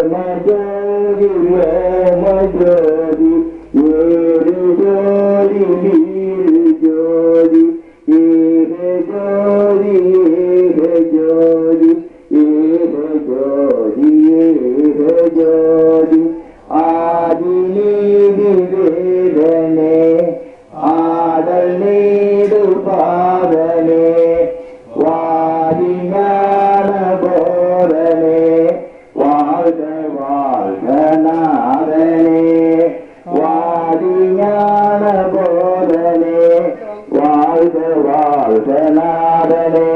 ஜோதி ஜோதி ஏழு ஜோதி ஜோதி ஏக ஜோதி ஜோதி ஏக ஜோதி ஜோதி ஆதி நீதி வேதனே ஆடல் நீடு பாதனே வாதி ஞான போதனே வாழ்க வாழ்க நாதனே வாதி ஞான போதனே வாழ்க வாழ்க நாதனே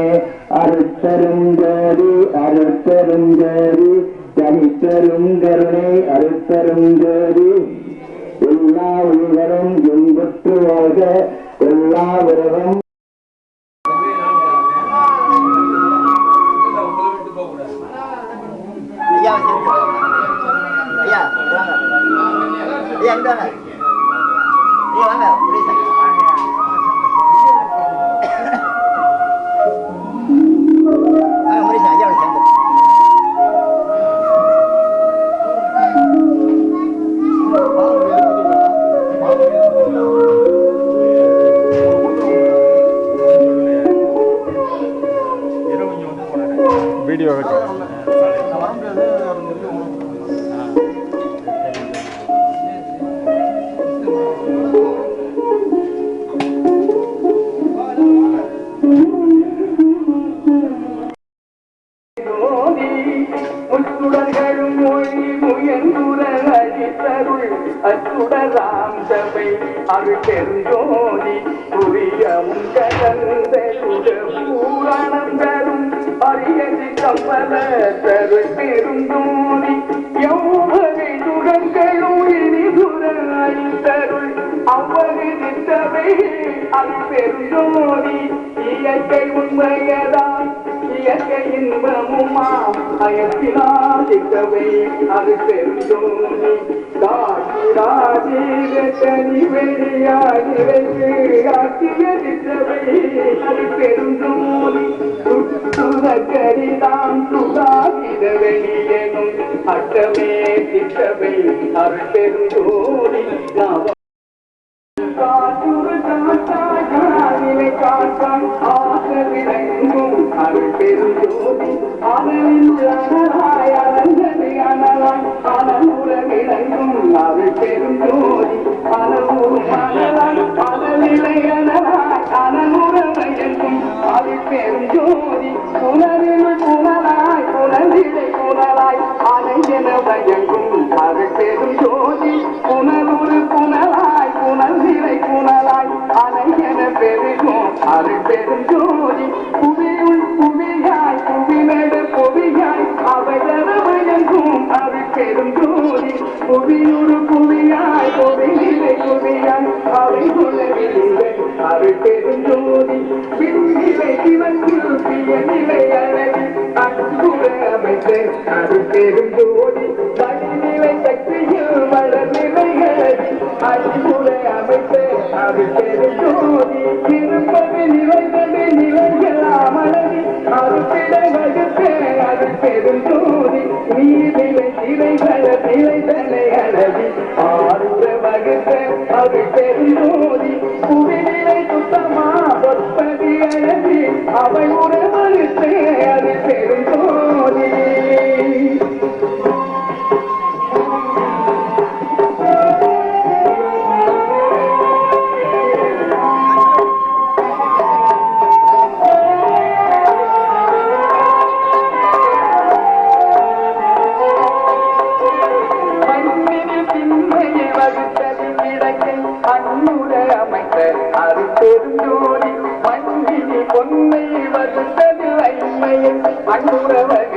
அருட்பெரும் ஜோதி அருட்பெரும் ஜோதி தனிப்பெரும் கருணை அருட்பெரும் ஜோதி எல்லா உயிர்களும் இன்புற்று வாழ்க எல்லா உறவும் வீடியோ முத்துடர்களும் மொழி முயன்றுர அடித்தருள் அச்சுடராம் சபை அருள் பெருஞ்சோதி புரியமும் கலந்த பூரணம் தரும் அரியதி கம்பல தருள் பெருந்தோதி எவ்வகை சுகங்களும் இனி துராய் தருள் அவ்வகை திட்டவை அருள் பெருந்தோதி இயற்கை உண்மையதான் இயற்கை இன்பமுமாம் அயற்பினாதிக்கவை அது பெருந்தோனி காட்சிராஜீரத்தனி வெளியாகிவை அது பெருந்தோனி சுற்றுகரிதாம் சுகாதிர வெளியனும் அட்டமே திட்டவை அது பெருந்தோனி காற்றுரு காட்டாய் காவிலை காட்டாய் ஆசவிளங்கும் அருள் பெருஞ்சோதி அனலில் அனலாய் அனந்தது அனலாய் அனலுற விளங்கும் அருள் பெருஞ்சோதி அனலூரும் அனலாய் அனலிலை அனலாய் அனலுற மயங்கும் அருள் பெருஞ்சோதி புனரில் புனலாய் புனலிலை புனலாய் அனையென மயங்கும் அருள் பெருஞ்சோதி புனலுறு புனலாய் புனல்நிலை புனலாய் அனையென பெருகும் அருள் பெருஞ்சோதி புவியுள் புவியாய் புவிநடு புவியாய் அவையன மயங்கும் அருள் பெருஞ்சோதி புவியுறு புவியாய் புவிநிலை புவியாய் அவை குலவில்லை அருள் பெருஞ்சோதி பின்னிலை கிழக்கில் பியநிலை அழகி அன்புற அமைத்த அருள் பெருஞ்சோதி வழிநிலை சக்தியில் வளர்நிலை அழகி அன்புற அமைத்த அருள் பெருஞ்சோதி இருப்பது நிலைவது நிலையெல்லாம் அழகி அருப்பிட வகுத்த அருள் பெருஞ்சோதி நீதிலை திரைகள நிலைதனை அழகி ஆறுற வகுத்த அருள் பெருஞ்சோதி புவிநிலை சுத்தமா பொற்பதி அழகி அவை உற வகுத்த அருள் பெருஞ்சோதி அன்புறவர்